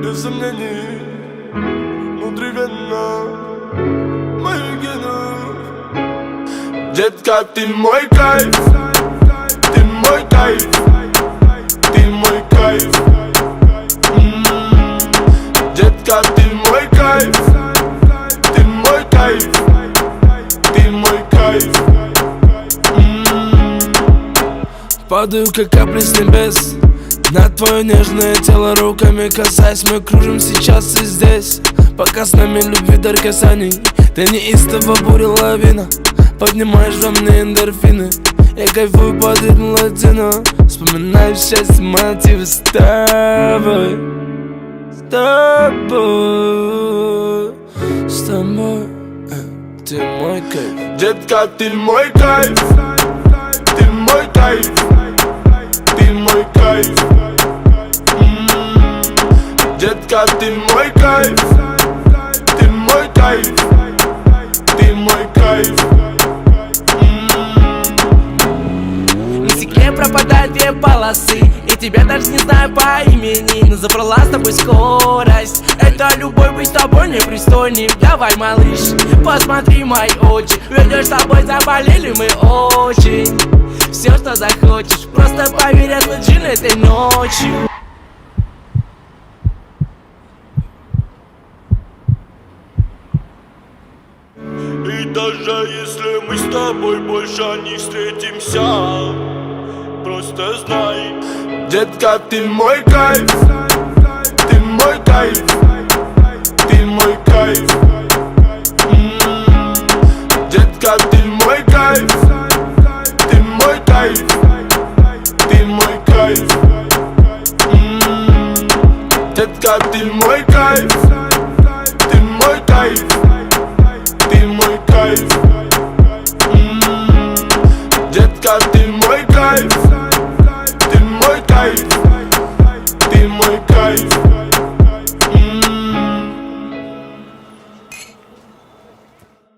без сомнений, внутривенно мою гену. Детка, ты мой кайф, ты мой кайф, ты мой кайф. Детка, ты мой кайф, ты мой кайф, ты мой кайф. Падаю, как капли с небес на твое нежное тело, руками касаясь. Мы кружим сейчас и здесь, пока с нами любви дар касаний. Ты неистово буря лавина, поднимаешь во мне эндорфины. Я кайфую под ритм латино, вспоминаю счастье, мотивы с тобой. С тобой, с тобой, ты мой кайф. Детка, ты мой кайф, ты мой кайф, ты мой кайф. Детка, ты мой кайф, ты мой кайф, ты мой кайф. На стекле пропадают две полосы, и тебя даже не знаю по имени, но забрала с тобой скорость. Это любовь, быть с тобой непристойней. Давай, малыш, посмотри мои очи, ведешь с тобой, заболели мы очень. Все, что захочешь, просто поверь, я джин этой ночью. И даже если мы с тобой больше не встретимся, просто знай, детка, ты мой кайф, ты мой кайф, ты мой кайф. Детка, ты мой кайф, ты мой кайф, ты мой кайф. Детка, ты мой кайф, ты мой кайф, ты мой кайф. Детка, ты мой кайф.